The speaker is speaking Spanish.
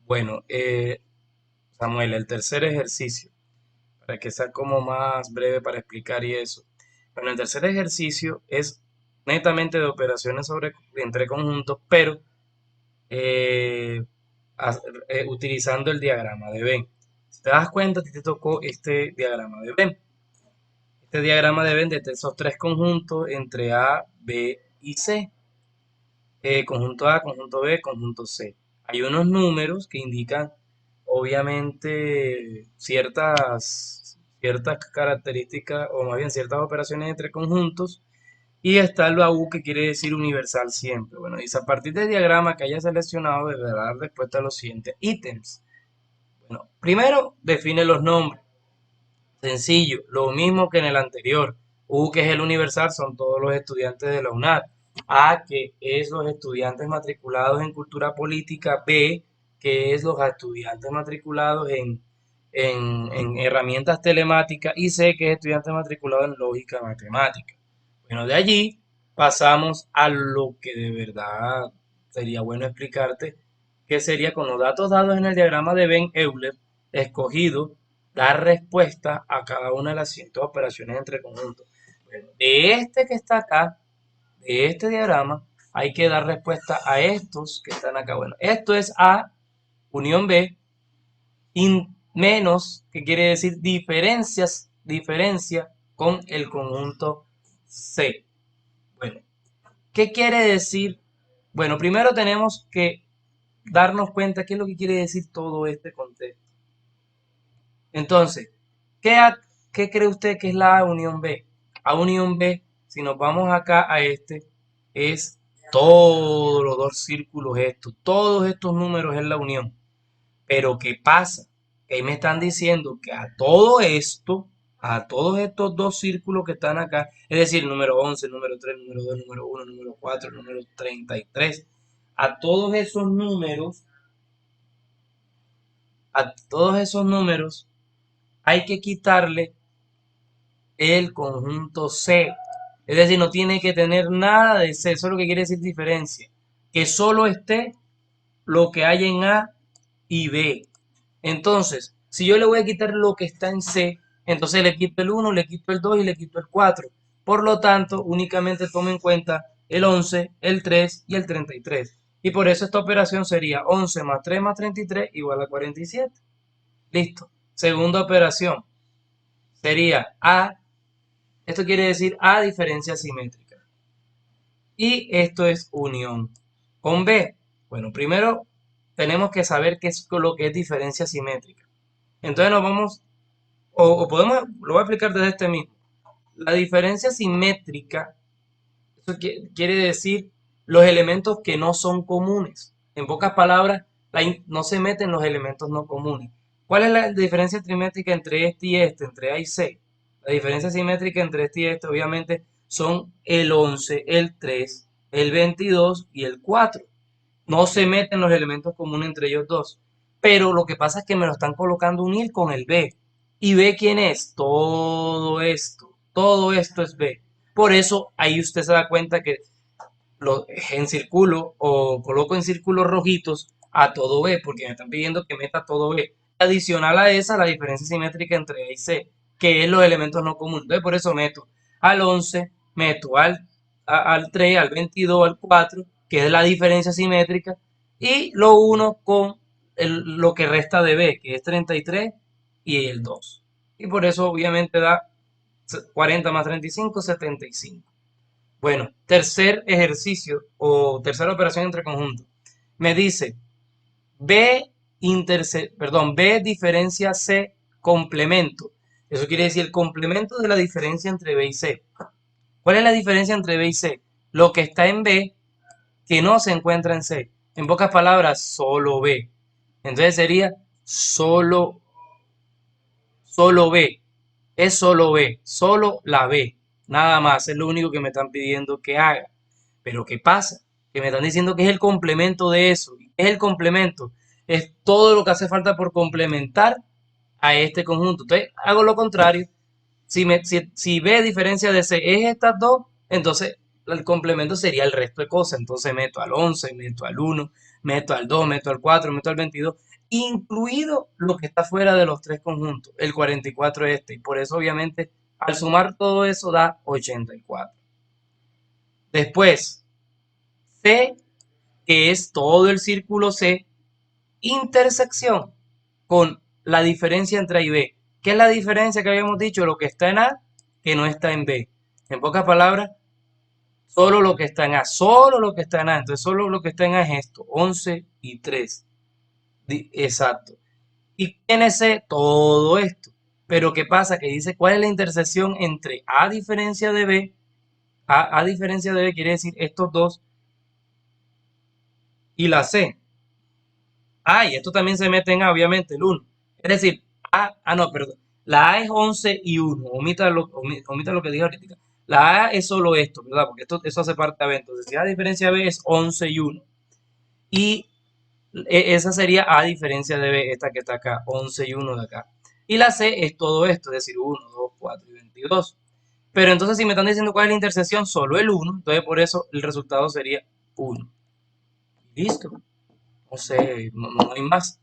Bueno, Samuel, el tercer ejercicio, para que sea como más breve para explicar y eso. Bueno, el tercer ejercicio es netamente de operaciones entre conjuntos, pero eh, as- utilizando el diagrama de Venn. Si te das cuenta, a ti te tocó este diagrama de Venn. Este diagrama de Venn de esos tres conjuntos entre A, B y C. Conjunto A, conjunto B, conjunto C. Hay unos números que indican, obviamente, ciertas características, o más bien ciertas operaciones entre conjuntos, y está la U que quiere decir universal siempre. Bueno, dice a partir del diagrama que haya seleccionado, deberá dar respuesta a los siguientes ítems. Bueno, primero define los nombres. Sencillo, lo mismo que en el anterior. U, que es el universal, son todos los estudiantes de la UNAD. A, que es los estudiantes matriculados en cultura política. B, que es los estudiantes matriculados en herramientas telemáticas. Y C, que es estudiante matriculado en lógica matemática. Bueno, de allí pasamos a lo que de verdad sería bueno explicarte, que sería con los datos dados en el diagrama de Venn-Euler escogido dar respuesta a cada una de las siguientes operaciones entre conjuntos. Bueno, de este que está acá, de este diagrama, hay que dar respuesta a estos que están acá. Bueno, esto es A unión B, menos, que quiere decir diferencia con el conjunto C. Bueno, ¿qué quiere decir? Bueno, primero tenemos que darnos cuenta qué es lo que quiere decir todo este contexto. Entonces, ¿qué, qué cree usted que es la A unión B? A unión B, si nos vamos acá a este, es todos los dos círculos estos, todos estos números es la unión. Pero ¿qué pasa? Que ahí me están diciendo que a todo esto, a todos estos dos círculos que están acá, es decir, el número 11, el número 3, el número 2, el número 1, el número 4, el número 33, a todos esos números, a todos esos números hay que quitarle el conjunto C. Es decir, no tiene que tener nada de C. Eso es lo que quiere decir diferencia. Que solo esté lo que hay en A y B. Entonces, si yo le voy a quitar lo que está en C, entonces le quito el 1, le quito el 2 y le quito el 4. Por lo tanto, únicamente tomo en cuenta el 11, el 3 y el 33. Y por eso esta operación sería 11 más 3 más 33 igual a 47. Listo. Segunda operación sería A. Esto quiere decir A diferencia simétrica. Y esto es unión con B. Bueno, primero tenemos que saber qué es lo que es diferencia simétrica. Entonces nos vamos, o podemos, lo voy a explicar desde este mismo. La diferencia simétrica, eso quiere decir los elementos que no son comunes. En pocas palabras, no se meten los elementos no comunes. ¿Cuál es la diferencia simétrica entre este y este, entre A y C? La diferencia simétrica entre este y este, obviamente, son el 11, el 3, el 22 y el 4. No se meten los elementos comunes entre ellos dos. Pero lo que pasa es que me lo están colocando unir con el B. ¿Y B quién es? Todo esto. Todo esto es B. Por eso ahí usted se da cuenta que en círculo o coloco en círculos rojitos a todo B, porque me están pidiendo que meta todo B. Adicional a esa, la diferencia simétrica entre A y C, que es los elementos no comunes. Entonces, por eso meto al 11, meto al 3, al 22, al 4, que es la diferencia simétrica, y lo uno con lo que resta de B, que es 33 y el 2. Y por eso, obviamente, da 40 más 35, 75. Bueno, tercer ejercicio o tercera operación entre conjuntos. Me dice B diferencia C complemento. Eso quiere decir el complemento de la diferencia entre B y C. ¿Cuál es la diferencia entre B y C? Lo que está en B que no se encuentra en C. En pocas palabras, solo B. Entonces sería solo B. Es solo B, solo la B. Nada más, es lo único que me están pidiendo que haga. Pero ¿qué pasa? Que me están diciendo que es el complemento de eso. ¿Qué es el complemento? Es todo lo que hace falta por complementar a este conjunto. Entonces, hago lo contrario. Si B diferencia de C es estas dos, entonces el complemento sería el resto de cosas. Entonces meto al 11, meto al 1, meto al 2, meto al 4, meto al 22, incluido lo que está fuera de los tres conjuntos, el 44 este, y por eso obviamente al sumar todo eso da 84. Después, C, que es todo el círculo C, intersección con la diferencia entre A y B. ¿Qué es la diferencia que habíamos dicho? Lo que está en A que no está en B. En pocas palabras, solo lo que está en A, solo lo que está en A. Entonces, solo lo que está en A es esto, 11 y 3. Exacto. Y tiene C todo esto. Pero ¿qué pasa? Que dice cuál es la intersección entre A diferencia de B. A diferencia de B quiere decir estos dos y la C. Ah, y esto también se mete en A, obviamente, el 1. Es decir, no, perdón. La A es 11 y 1. Omita lo que dije ahorita. La A es solo esto, ¿verdad? Porque eso hace parte de B. Entonces, si A diferencia de B es 11 y 1. Y esa sería A diferencia de B, esta que está acá, 11 y 1 de acá. Y la C es todo esto, es decir, 1, 2, 4 y 22. Pero entonces, si me están diciendo cuál es la intersección, solo el 1. Entonces, por eso el resultado sería 1. Listo. No sé, no hay más.